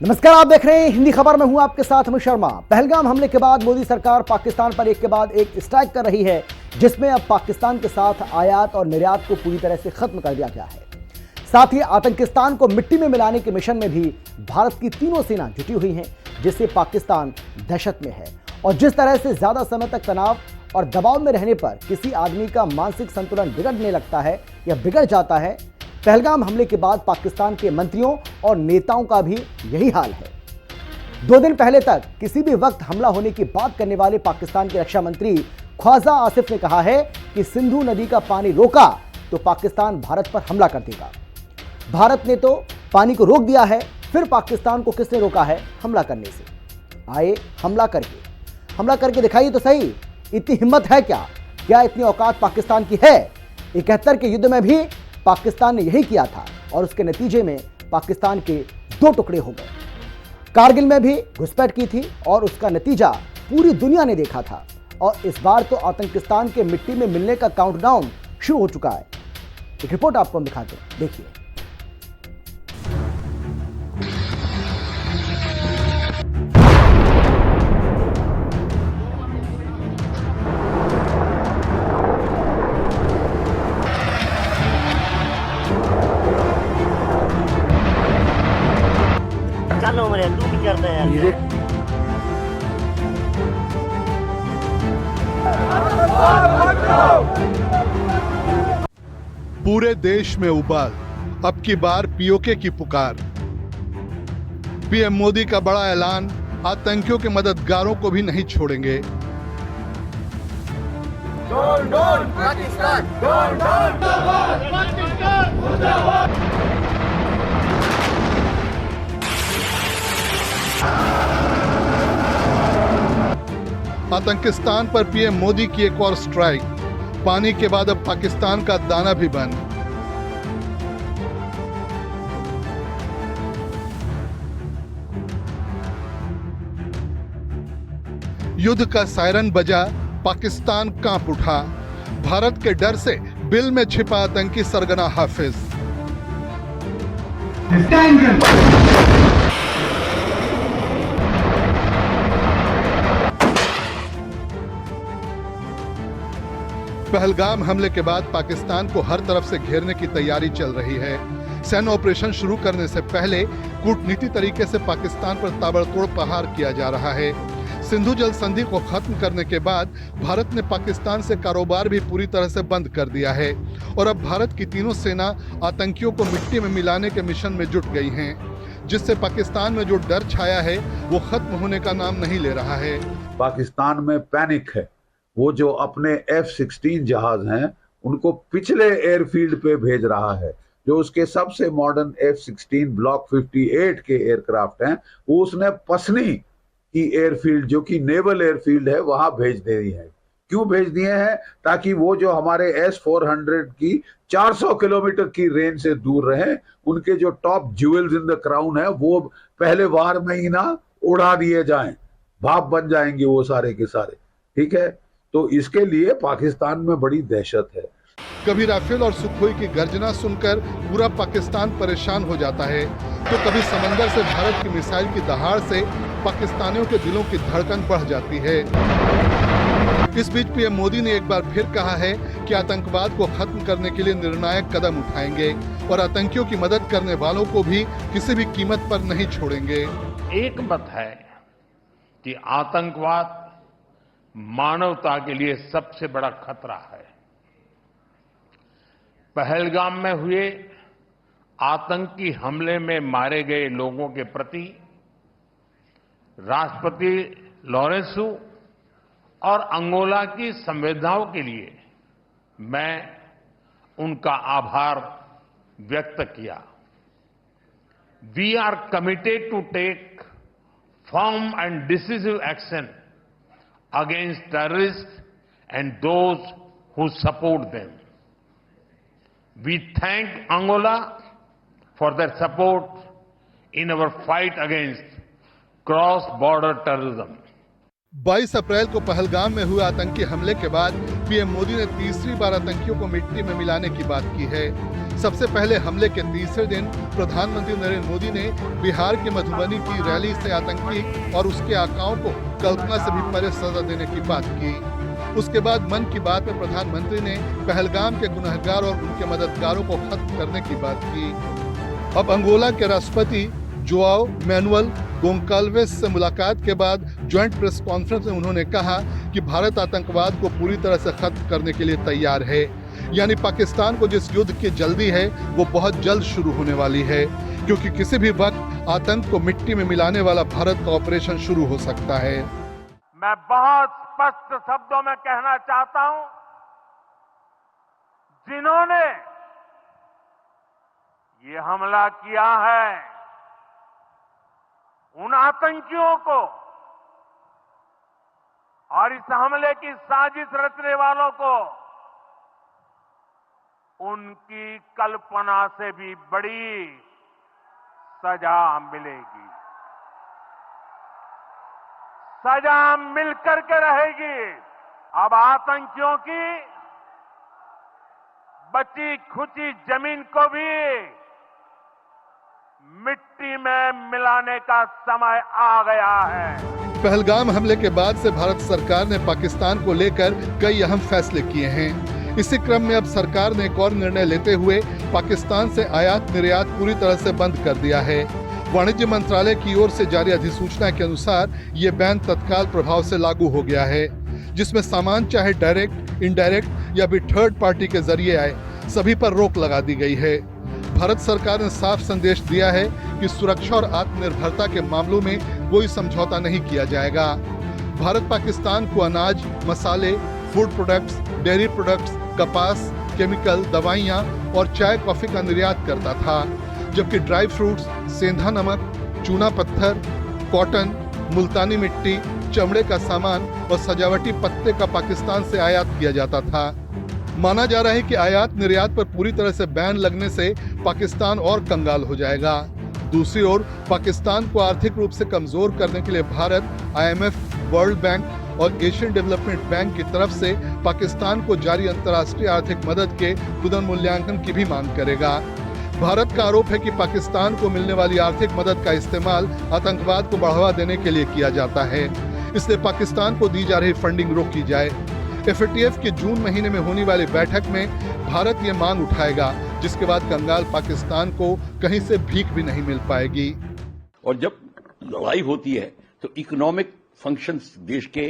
नमस्कार, आप देख रहे हैं हिंदी खबर में हूं आपके साथ अमित शर्मा। पहलगाम हमले के बाद मोदी सरकार पाकिस्तान पर एक के बाद एक स्ट्राइक कर रही है, जिसमें अब पाकिस्तान के साथ आयात और निर्यात को पूरी तरह से खत्म कर दिया गया है। साथ ही आतंकिस्तान को मिट्टी में मिलाने के मिशन में भी भारत की तीनों सेना जुटी हुई हैं, जिससे पाकिस्तान दहशत में है। और जिस तरह से ज्यादा समय तक तनाव और दबाव में रहने पर किसी आदमी का मानसिक संतुलन बिगड़ने लगता है या बिगड़ जाता है, पहलगाम हमले के बाद पाकिस्तान के मंत्रियों और नेताओं का भी यही हाल है। 2 दिन पहले तक किसी भी वक्त हमला होने की बात करने वाले पाकिस्तान के रक्षा मंत्री ख्वाजा आसिफ ने कहा है कि सिंधु नदी का पानी रोका तो पाकिस्तान भारत पर हमला कर देगा। भारत ने तो पानी को रोक दिया है, फिर पाकिस्तान को किसने रोका है हमला करने से? आए हमला करके दिखाइए तो सही, इतनी हिम्मत है क्या? क्या इतनी औकात पाकिस्तान की है? 71 के युद्ध में भी पाकिस्तान ने यही किया था और उसके नतीजे में पाकिस्तान के 2 टुकड़े हो गए। कारगिल में भी घुसपैठ की थी और उसका नतीजा पूरी दुनिया ने देखा था। और इस बार तो आतंकिस्तान के मिट्टी में मिलने का काउंटडाउन शुरू हो चुका है। एक रिपोर्ट आपको हम दिखाते हैं, देखिए। तू भी करता है यार। पूरे देश में उबाल, अब की बार पीओके की पुकार। पीएम मोदी का बड़ा ऐलान, आतंकियों के मददगारों को भी नहीं छोड़ेंगे। Down down Pakistan, down down Pakistan मुर्दाबाद। आतंकिस्तान पर पीएम मोदी की एक और स्ट्राइक। पानी के बाद अब पाकिस्तान का दाना भी बंद। युद्ध का सायरन बजा, पाकिस्तान कांप उठा। भारत के डर से बिल में छिपा आतंकी सरगना हाफिज। पहलगाम हमले के बाद पाकिस्तान को हर तरफ से घेरने की तैयारी चल रही है। सैन्य ऑपरेशन शुरू करने से पहले कूटनीति तरीके से पाकिस्तान पर ताबड़तोड़ प्रहार किया जा रहा है। सिंधु जल संधि को खत्म करने के बाद भारत ने पाकिस्तान से कारोबार भी पूरी तरह से बंद कर दिया है और अब भारत की तीनों सेना आतंकियों को मिट्टी में मिलाने के मिशन में जुट गई हैं, जिससे पाकिस्तान में जो डर छाया है वो खत्म होने का नाम नहीं ले रहा है। पाकिस्तान में पैनिक है। वो जो अपने F-16 जहाज हैं उनको पिछले एयरफील्ड पे भेज रहा है। जो उसके सबसे मॉडर्न F-16 ब्लॉक 58 के एयरक्राफ्ट हैं वो उसने पसनी की एयरफील्ड, जो कि नेवल एयरफील्ड है, वहां भेज दी है। क्यों भेज दिए हैं? ताकि वो जो हमारे S-400 की 400 किलोमीटर की रेंज से दूर रहे। उनके जो top jewels in the crown है वो पहले वार में ही ना उड़ा दिए जाएं, भाप बन जाएंगे वो सारे के सारे। ठीक है, तो इसके लिए पाकिस्तान में बड़ी दहशत है। कभी राफेल और सुखोई की गर्जना सुनकर पूरा पाकिस्तान परेशान हो जाता है, तो कभी समंदर से भारत की मिसाइल की दहाड़ से पाकिस्तानियों के दिलों की धड़कन बढ़ जाती है। इस बीच पीएम मोदी ने एक बार फिर कहा है कि आतंकवाद को खत्म करने के लिए निर्णायक कदम उठाएंगे और आतंकियों की मदद करने वालों को भी किसी भी कीमत पर नहीं छोड़ेंगे। एक मत है कि आतंकवाद मानवता के लिए सबसे बड़ा खतरा है। पहलगाम में हुए आतंकी हमले में मारे गए लोगों के प्रति राष्ट्रपति लॉरेंसो और अंगोला की संवेदनाओं के लिए मैं उनका आभार व्यक्त किया। We are committed to take firm and decisive action against terrorists and those who support them. We thank Angola for their support in our fight against cross-border terrorism. 22 अप्रैल को पहलगाम में हुए आतंकी हमले के बाद पीएम मोदी ने तीसरी बार आतंकियों को मिट्टी में मिलाने की बात की है। सबसे पहले हमले के तीसरे दिन प्रधानमंत्री नरेंद्र मोदी ने बिहार के मधुबनी की रैली से आतंकी और उसके आकाओं को कल्पना से भी परे सजा देने की बात की। उसके बाद मन की बात में प्रधानमंत्री ने पहलगाम के गुनहगार और उनके मददगारों को खत्म करने की बात की। अब अंगोला के राष्ट्रपति जोआओ मैनुअल गोंकाल्वेस से मुलाकात के बाद ज्वाइंट प्रेस कॉन्फ्रेंस में उन्होंने कहा कि भारत आतंकवाद को पूरी तरह से खत्म करने के लिए तैयार है। यानी पाकिस्तान को जिस युद्ध की जल्दी है वो बहुत जल्द शुरू होने वाली है, क्योंकि किसी भी वक्त आतंक को मिट्टी में मिलाने वाला भारत का ऑपरेशन शुरू हो सकता है। मैं बहुत स्पष्ट शब्दों में कहना चाहता हूं, जिन्होंने ये हमला किया है उन आतंकियों को और इस हमले की साजिश रचने वालों को उनकी कल्पना से भी बड़ी सजा मिलेगी। सजा मिलकर के रहेगी। अब आतंकियों की बची खुची जमीन को भी मिट्टी में मिलाने का समय आ गया है। पहलगाम हमले के बाद से भारत सरकार ने पाकिस्तान को लेकर कई अहम फैसले किए हैं। इसी क्रम में अब सरकार ने एक और निर्णय लेते हुए पाकिस्तान से आयात निर्यात पूरी तरह से बंद कर दिया है। वाणिज्य मंत्रालय की ओर से जारी अधिसूचना के अनुसार ये बैन तत्काल प्रभाव से लागू हो गया है, जिसमें सामान चाहे डायरेक्ट, इनडायरेक्ट या भी थर्ड पार्टी के जरिए आए, सभी पर रोक लगा दी गई है। भारत सरकार ने साफ संदेश दिया है कि सुरक्षा और आत्मनिर्भरता के मामलों में कोई समझौता नहीं किया जाएगा। भारत पाकिस्तान को अनाज, मसाले, फूड प्रोडक्ट्स, डेयरी प्रोडक्ट्स, कपास, केमिकल, दवाइयां और चाय कॉफी का निर्यात करता था, जबकि ड्राई फ्रूट्स, सेंधा नमक, चूना पत्थर, कॉटन, मुल्तानी मिट्टी, चमड़े का सामान और सजावटी पत्ते का पाकिस्तान से आयात किया जाता था। माना जा रहा है कि आयात निर्यात पर पूरी तरह से बैन लगने से पाकिस्तान और कंगाल हो जाएगा। दूसरी ओर पाकिस्तान को आर्थिक रूप से कमजोर करने के लिए भारत IMF, वर्ल्ड बैंक और एशियन डेवलपमेंट बैंक की तरफ से पाकिस्तान को जारी अंतर्राष्ट्रीय आर्थिक मदद के पुनर्मूल्यांकन की भी मांग करेगा। भारत का आरोप है कि पाकिस्तान को मिलने वाली आर्थिक मदद का इस्तेमाल आतंकवाद को बढ़ावा देने के लिए किया जाता है, इसलिए पाकिस्तान को दी जा रही फंडिंग रोकी जाए। FATF की जून महीने में होने वाली बैठक में भारत ये मांग उठाएगा, जिसके बाद कंगाल पाकिस्तान को कहीं से भीख भी नहीं मिल पाएगी। और जब लड़ाई होती है तो इकोनॉमिक फंक्शंस देश के,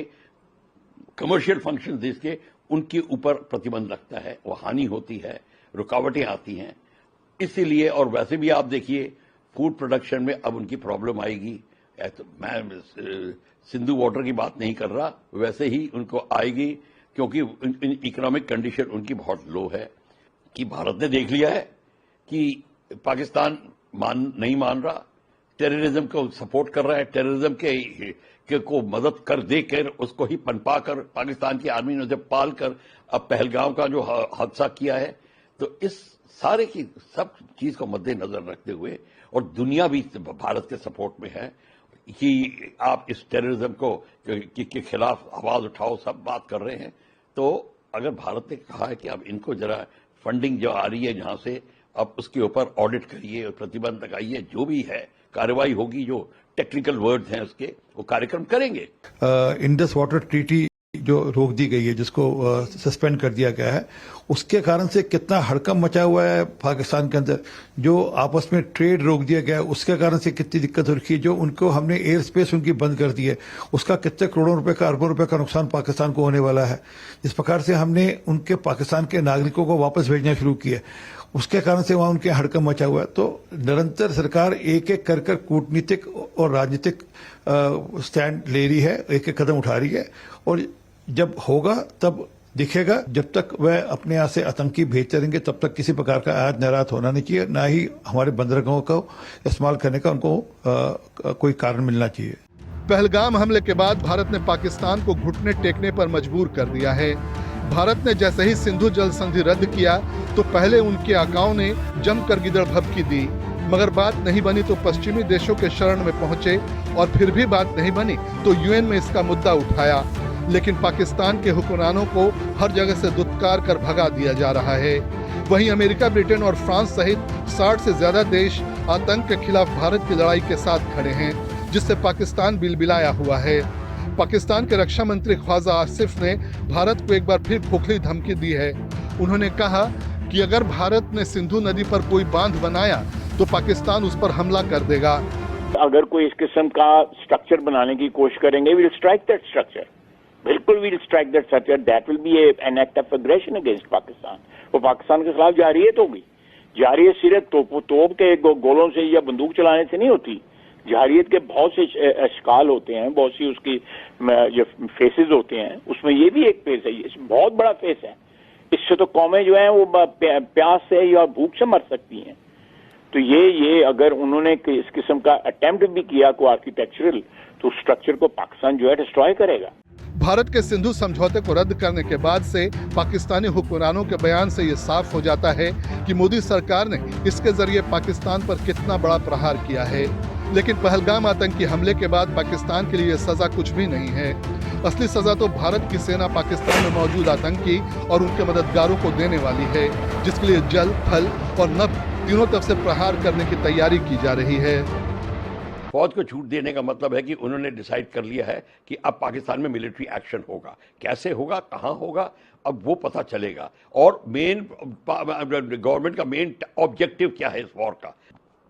कमर्शियल फंक्शंस देश के, उनके ऊपर प्रतिबंध लगता है, वो हानि होती है, रुकावटें आती हैं। इसीलिए, और वैसे भी आप देखिए फूड प्रोडक्शन में अब उनकी प्रॉब्लम आएगी। तो मैं सिंधु वाटर की बात नहीं कर रहा, वैसे ही उनको आएगी, क्योंकि इकोनॉमिक कंडीशन उनकी बहुत लो है। कि भारत ने देख लिया है कि पाकिस्तान नहीं मान रहा, टेररिज्म को सपोर्ट कर रहा है, टेररिज्म के को मदद कर देकर उसको ही पनपा कर पाकिस्तान की आर्मी ने उसे पाल कर अब पहलगाम का जो हादसा किया है। तो इस सारे की सब चीज को मद्देनजर रखते हुए, और दुनिया भी भारत के सपोर्ट में है कि आप इस टेररिज्म को के खिलाफ आवाज उठाओ, सब बात कर रहे हैं। तो अगर भारत ने कहा है कि अब इनको जरा फंडिंग जो आ रही है जहां से, अब उसके ऊपर ऑडिट करिए और प्रतिबंध लगाइए, जो भी है कार्रवाई होगी, जो टेक्निकल वर्ड्स हैं उसके, वो कार्यक्रम करेंगे। इंडस वाटर ट्रीटी जो रोक दी गई है, जिसको सस्पेंड कर दिया गया है, उसके कारण से कितना हड़कंप मचा हुआ है पाकिस्तान के अंदर। जो आपस में ट्रेड रोक दिया गया है, उसके कारण से कितनी दिक्कत हो रही है। जो उनको हमने एयर स्पेस उनकी बंद कर दी है, उसका कितने करोड़ों रुपए का, अरबों रुपए का नुकसान पाकिस्तान को होने वाला है। इस प्रकार से हमने उनके पाकिस्तान के नागरिकों को वापस भेजना शुरू किया, उसके कारण से वहां उनके हड़कंप मचा हुआ है। तो निरंतर सरकार एक एक कर कूटनीतिक और राजनीतिक स्टैंड ले रही है, एक एक कदम उठा रही है, और जब होगा तब दिखेगा। जब तक वह अपने यहाँ से आतंकी भेजते रहेंगे, तब तक किसी प्रकार का आयात निर्यात होना नहीं चाहिए, ना ही हमारे बंदरगाहों को इस्तेमाल करने का उनको कोई कारण मिलना चाहिए। पहलगाम हमले के बाद भारत ने पाकिस्तान को घुटने टेकने पर मजबूर कर दिया है। भारत ने जैसे ही सिंधु जल संधि रद्द किया तो पहले उनके आकाओं ने जमकर गिदड़भबकी दी, मगर बात नहीं बनी तो पश्चिमी देशों के शरण में पहुंचे, और फिर भी बात नहीं बनी तो UN में इसका मुद्दा उठाया। लेकिन पाकिस्तान के हुक्मरानों को हर जगह से दुत्कार कर भगा दिया जा रहा है। वहीं अमेरिका, ब्रिटेन और फ्रांस सहित 60 से ज्यादा देश आतंक के खिलाफ भारत की लड़ाई के साथ खड़े हैं, जिससे पाकिस्तान बिलबिलाया हुआ है। पाकिस्तान के रक्षा मंत्री ख्वाजा आसिफ ने भारत को एक बार फिर खोखली धमकी दी है। उन्होंने कहा कि अगर भारत ने सिंधु नदी पर कोई बांध बनाया तो पाकिस्तान उस पर हमला कर देगा। अगर कोई इस किस्म का स्ट्रक्चर बनाने की कोशिश करेंगे, we will strike that structure, बिल्कुल we will strike that structure, that will be an act of aggression against Pakistan. वो पाकिस्तान के खिलाफ जारियत होगी। जारियत सिर्फ तोप के गोलों से या बंदूक चलाने से नहीं होती। जारियत के बहुत से अशकाल होते हैं, बहुत सी उसकी जो फेसेस होते हैं, उसमें ये भी एक फेस है, ये बहुत बड़ा फेस है। इससे तो कौमें जो हैं वो प्यास से या भूख से मर सकती हैं। तो ये अगर उन्होंने इस किस्म का अटेम्प्ट भी किया को आर्किटेक्चरल, तो स्ट्रक्चर को पाकिस्तान जो है डिस्ट्रॉय करेगा। भारत के सिंधु समझौते को रद्द करने के बाद से पाकिस्तानी हुक्मरानों के बयान से ये साफ हो जाता है कि मोदी सरकार ने इसके जरिए पाकिस्तान पर कितना बड़ा प्रहार किया है। लेकिन पहलगाम आतंकी हमले के बाद पाकिस्तान के लिए सजा कुछ भी नहीं है। असली सजा तो भारत की सेना पाकिस्तान में मौजूद आतंकी और उनके मददगारों को देने वाली है, जिसके लिए जल, थल और नभ तीनों तरफ से प्रहार करने की तैयारी की जा रही है। फौज को छूट देने का मतलब है कि उन्होंने डिसाइड कर लिया है कि अब पाकिस्तान में मिलिट्री एक्शन होगा। कैसे होगा, कहां होगा, अब वो पता चलेगा। और मेन गवर्नमेंट का मेन ऑब्जेक्टिव क्या है इस वॉर का,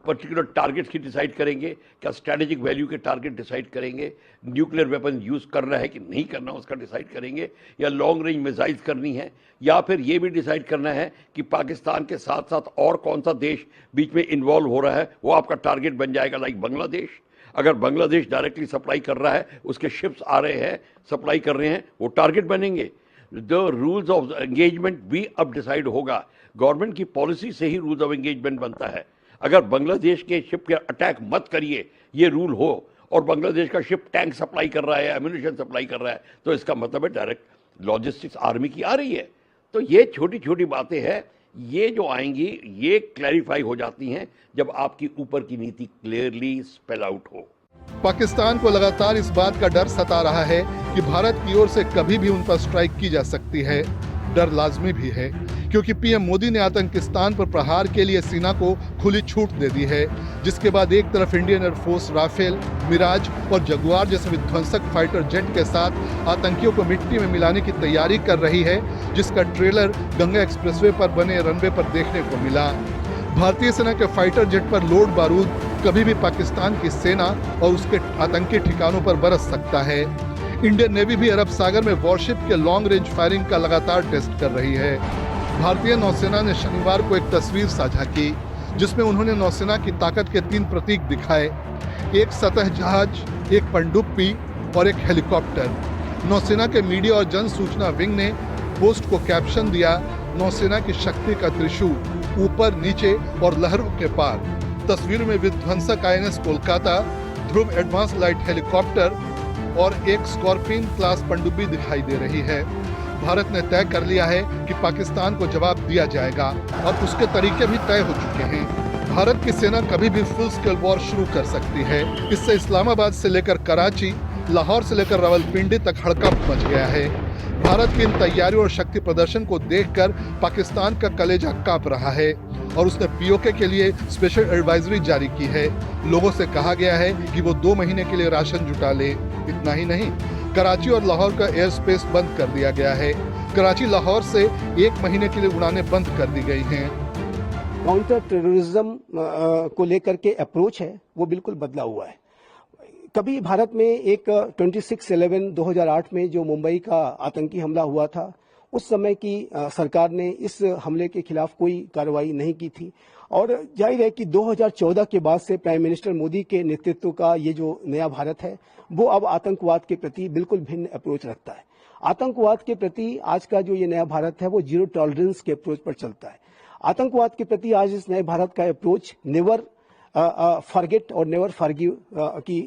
पर्टिकुलर टारगेट्स की डिसाइड करेंगे, क्या स्ट्रेटेजिक वैल्यू के टारगेट डिसाइड करेंगे, न्यूक्लियर वेपन यूज करना है कि नहीं करना उसका डिसाइड करेंगे, या लॉन्ग रेंज मिसाइल्स करनी है, या फिर ये भी डिसाइड करना है कि पाकिस्तान के साथ साथ और कौन सा देश बीच में इन्वॉल्व हो रहा है, वो आपका टारगेट बन जाएगा। लाइक बांग्लादेश, अगर बांग्लादेश डायरेक्टली सप्लाई कर रहा है, उसके शिप्स आ रहे हैं, सप्लाई कर रहे हैं, वो टारगेट बनेंगे। द रूल्स ऑफ एंगेजमेंट भी अब डिसाइड होगा। गवर्नमेंट की पॉलिसी से ही रूल्स ऑफ एंगेजमेंट बनता है। अगर बांग्लादेश के शिप के अटैक मत करिए, ये रूल हो, और बांग्लादेश का शिप टैंक सप्लाई कर रहा है, एम्यूनिशन सप्लाई कर रहा है, तो इसका मतलब है डायरेक्ट लॉजिस्टिक्स आर्मी की आ रही है। तो ये छोटी छोटी बातें हैं, ये जो आएंगी ये क्लैरिफाई हो जाती हैं जब आपकी ऊपर की नीति क्लियरली स्पेल आउट हो। पाकिस्तान को लगातार इस बात का डर सता रहा है कि भारत की ओर से कभी भी उन पर स्ट्राइक की जा सकती है। डर लाजमी भी है, क्योंकि पीएम मोदी ने आतंकिस्तान पर प्रहार के लिए सेना को खुली छूट दे दी है, जिसके बाद एक तरफ इंडियन एयरफोर्स राफेल, मिराज और जगुआर जैसे विध्वंसक फाइटर जेट के साथ आतंकियों को मिट्टी में मिलाने की तैयारी कर रही है, जिसका ट्रेलर गंगा एक्सप्रेसवे पर बने रनवे पर देखने को मिला। भारतीय सेना के फाइटर जेट पर लोड बारूद कभी भी पाकिस्तान की सेना और उसके आतंकी ठिकानों पर बरस सकता है। इंडियन नेवी भी अरब सागर में वॉरशिप के लॉन्ग रेंज फायरिंग का लगातार टेस्ट कर रही है। भारतीय नौसेना ने शनिवार को एक तस्वीर साझा की, जिसमें उन्होंने नौसेना की ताकत के 3 प्रतीक दिखाए, एक सतह जहाज, एक पनडुब्बी और एक हेलीकॉप्टर। नौसेना के मीडिया और जन सूचना विंग ने पोस्ट को कैप्शन दिया, नौसेना की शक्ति का त्रिशूल, ऊपर, नीचे और लहरों के पार। तस्वीर में विध्वंसक INS कोलकाता, ध्रुव एडवांस लाइट हेलीकॉप्टर और एक स्कॉर्पियन क्लास पनडुब्बी दिखाई दे रही है। भारत ने तय कर लिया है कि पाकिस्तान को जवाब दिया जाएगा और उसके तरीके भी तय हो चुके हैं। भारत की सेना कभी भी फुल स्केल वॉर शुरू कर सकती है। इससे इस्लामाबाद से लेकर कराची, लाहौर से लेकर रावलपिंडी तक हड़कंप मच गया है। भारत की इन तैयारियों और शक्ति प्रदर्शन को देखकर पाकिस्तान का कलेजा कांप रहा है और उसने POK के लिए स्पेशल एडवाइजरी जारी की है। लोगों से कहा गया है कि वो 2 महीने के लिए राशन जुटा ले। इतना ही नहीं, कराची और लाहौर का एयर स्पेस बंद कर दिया गया है। कराची लाहौर से 1 महीने के लिए उड़ानें बंद कर दी गई हैं। काउंटर टेररिज्म को लेकर के अप्रोच है वो बिल्कुल बदला हुआ है। कभी भारत में एक 26/11/2008 में जो मुंबई का आतंकी हमला हुआ था, उस समय की सरकार ने इस हमले के खिलाफ कोई कार्रवाई नहीं की थी। और जाहिर है कि 2014 के बाद से प्राइम मिनिस्टर मोदी के नेतृत्व का ये जो नया भारत है, वो अब आतंकवाद के प्रति बिल्कुल भिन्न अप्रोच रखता है। आतंकवाद के प्रति आज का जो ये नया भारत है वो जीरो टॉलरेंस के अप्रोच पर चलता है। आतंकवाद के प्रति आज इस नए भारत का अप्रोच नेवर फॉरगेट और नेवर फॉरगिव की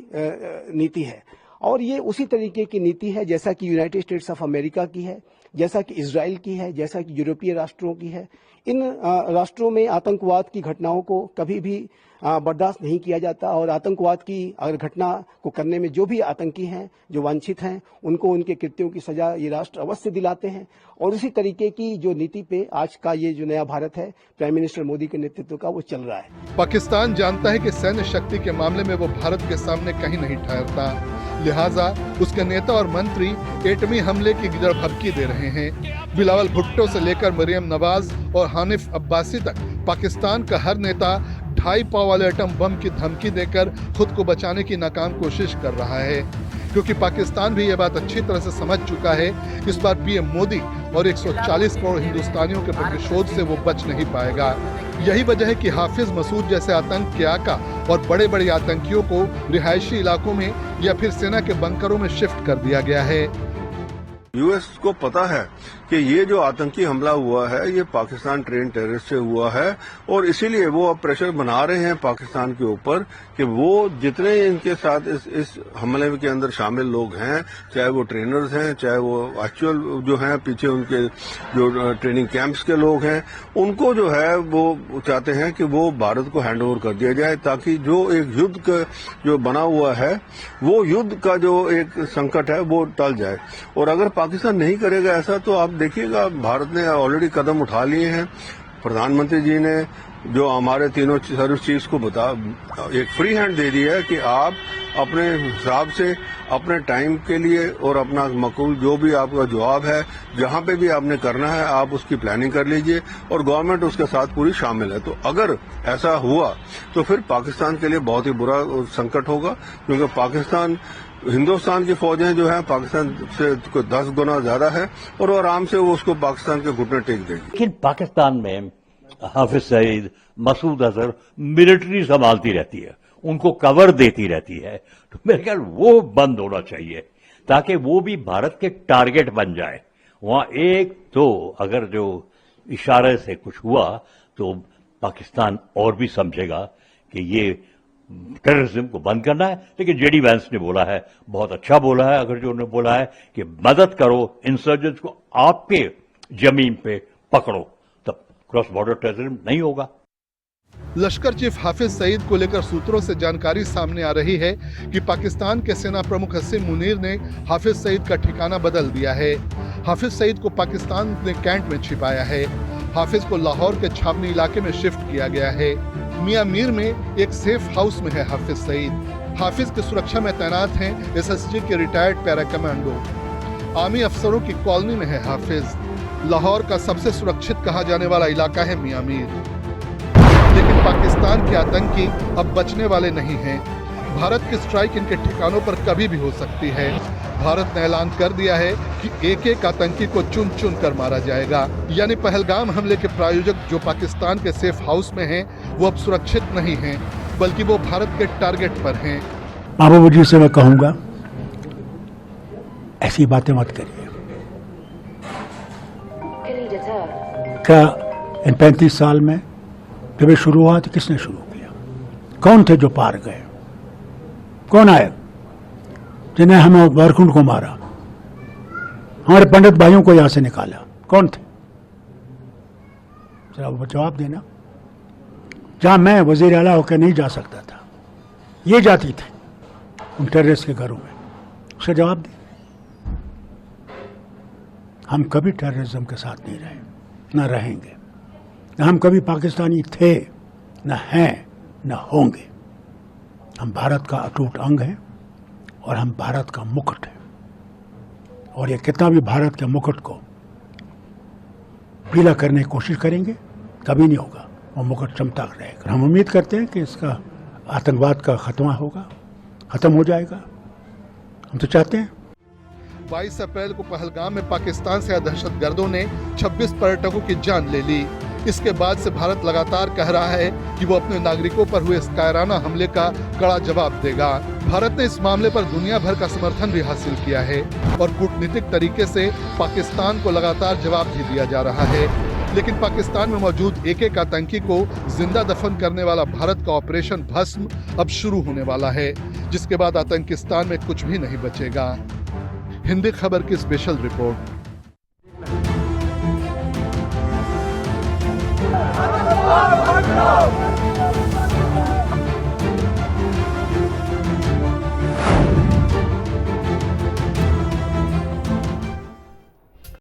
नीति है। और ये उसी तरीके की नीति है जैसा कि यूनाइटेड स्टेट्स ऑफ अमेरिका की है, जैसा कि इजराइल की है, जैसा कि यूरोपीय राष्ट्रों की है। इन राष्ट्रों में आतंकवाद की घटनाओं को कभी भी बर्दाश्त नहीं किया जाता और आतंकवाद की अगर घटना को करने में जो भी आतंकी हैं, जो वांछित हैं, उनको उनके कृत्यों की सजा ये राष्ट्र अवश्य दिलाते हैं। और इसी तरीके की जो नीति पे आज का ये जो नया भारत है प्राइम मिनिस्टर मोदी के नेतृत्व का, वो चल रहा है। पाकिस्तान जानता है कि सैन्य शक्ति के मामले में वो भारत के सामने कहीं नहीं ठहरता, लिहाजा उसके नेता और मंत्री एटमी हमले की गिरफ्तारी दे रहे हैं। बिलावल भुट्टो से लेकर मरियम नवाज और हानिफ अब्बासी तक पाकिस्तान का हर नेता 2.5 पाव वाले एटम बम की धमकी देकर खुद को बचाने की नाकाम कोशिश कर रहा है, क्योंकि पाकिस्तान भी ये बात अच्छी तरह से समझ चुका है इस बार पीएम मोदी और 140 करोड़ हिंदुस्तानियों के प्रतिशोध से वो बच नहीं पाएगा। यही वजह है कि हाफिज मसूद जैसे आतंक के आका और बड़े बड़े आतंकियों को रिहायशी इलाकों में या फिर सेना के बंकरों में शिफ्ट कर दिया गया है। यूएस को पता है कि ये जो आतंकी हमला हुआ है ये पाकिस्तान ट्रेन टेररिस्ट से हुआ है और इसीलिए वो अब प्रेशर बना रहे हैं पाकिस्तान के ऊपर कि वो जितने इनके साथ इस हमले के अंदर शामिल लोग हैं, चाहे वो ट्रेनर्स हैं, चाहे वो एक्चुअल जो हैं पीछे उनके जो ट्रेनिंग कैंप्स के लोग हैं, उनको जो है वो चाहते हैं कि वो भारत को हैंड ओवर कर दिया जाए, ताकि जो एक युद्ध का जो बना हुआ है वो युद्ध का जो एक संकट है वो टल जाए। और अगर पाकिस्तान नहीं करेगा ऐसा तो आप देखिएगा भारत ने ऑलरेडी कदम उठा लिए हैं। प्रधानमंत्री जी ने जो हमारे तीनों सर्विस चीफ्स को एक फ्री हैंड दे दिया है कि आप अपने हिसाब से अपने टाइम के लिए और अपना मकबूल जो भी आपका जवाब है, जहां पे भी आपने करना है आप उसकी प्लानिंग कर लीजिए और गवर्नमेंट उसके साथ पूरी शामिल है। तो अगर ऐसा हुआ तो फिर पाकिस्तान के लिए बहुत ही बुरा संकट होगा, क्योंकि पाकिस्तान हिंदुस्तान की फौजें जो है पाकिस्तान से 10 गुना ज्यादा है और आराम से वो उसको पाकिस्तान के घुटने टेक देगी। लेकिन पाकिस्तान में हाफिज सईद, मसूद अजहर मिलिट्री संभालती रहती है, उनको कवर देती रहती है, तो मेरे ख्याल वो बंद होना चाहिए ताकि वो भी भारत के टारगेट बन जाए। वहां एक तो अगर जो इशारे से कुछ हुआ तो पाकिस्तान और भी समझेगा कि ये टेररिज्म को बंद करना है। लेकिन जेडी वैंस ने बोला है, बहुत अच्छा बोला है, अगर जो उन्होंने बोला है कि मदद करो इंसर्जेंट्स को, आपके जमीन पे पकड़ो, तब क्रॉस बॉर्डर टेररिज्म नहीं होगा। लश्कर चीफ हाफिज सईद को लेकर सूत्रों से जानकारी सामने आ रही है कि पाकिस्तान के सेना प्रमुख हसीम मुनीर ने हाफिज सईद का ठिकाना बदल दिया है। हाफिज सईद को पाकिस्तान ने कैंट में छिपाया है। हाफिज को लाहौर के छावनी इलाके में शिफ्ट किया गया है। मियां मीर में एक सेफ हाउस में है हाफिज सईद। हाफिज की सुरक्षा में तैनात हैं एसएसजी के रिटायर्ड पैरा कमांडो। आर्मी अफसरों की कॉलोनी में है हाफिज। लाहौर का सबसे सुरक्षित कहा जाने वाला इलाका है मियां मीर। लेकिन पाकिस्तान के आतंकी अब बचने वाले नहीं हैं। भारत की स्ट्राइक इनके ठिकानों पर कभी भी हो सकती है। भारत ने ऐलान कर दिया है कि एक एक आतंकी को चुन चुन कर मारा जाएगा। यानी पहलगाम हमले के प्रायोजक जो पाकिस्तान के सेफ हाउस में हैं, वो अब सुरक्षित नहीं हैं, बल्कि वो भारत के टारगेट पर हैं। महबूबा जी से मैं कहूंगा, ऐसी बातें मत करिए। क्या इन 35 साल में जब ये शुरू हुआ तो किसने शुरू किया? कौन थे जो पार गए? कौन आए जिन्हें हमें वारकुंड को मारा, हमारे पंडित भाइयों को यहां से निकाला? कौन थे? जरा वो जवाब देना। जहां मैं वजीर आला होकर नहीं जा सकता था, ये जाती थे उन टेररिस्ट के घरों में, उसका जवाब दे। हम कभी टेररिज्म के साथ नहीं रहे, न रहेंगे। न हम कभी पाकिस्तानी थे, न हैं, न होंगे। हम भारत का अटूट अंग हैं और हम भारत का मुकुट है। और ये कितना भी भारत के मुकुट को पीला करने की कोशिश करेंगे, कभी नहीं होगा, वो मुकुट चमकता रहेगा। हम उम्मीद करते हैं कि इसका आतंकवाद का खात्मा होगा, खत्म हो जाएगा। हम तो चाहते हैं। 22 अप्रैल को पहलगाम में पाकिस्तान से दहशतगर्दों ने 26 पर्यटकों की जान ले ली। इसके बाद से भारत लगातार कह रहा है कि वो अपने नागरिकों पर हुए इस कायराना हमले का कड़ा जवाब देगा। भारत ने इस मामले पर दुनिया भर का समर्थन भी हासिल किया है और कूटनीतिक तरीके से पाकिस्तान को लगातार जवाब भी दिया जा रहा है। लेकिन पाकिस्तान में मौजूद एक एक आतंकी को जिंदा दफन करने वाला भारत का ऑपरेशन भस्म अब शुरू होने वाला है, जिसके बाद आतंकिस्तान में कुछ भी नहीं बचेगा। हिंदी खबर की स्पेशल रिपोर्ट। चुनाव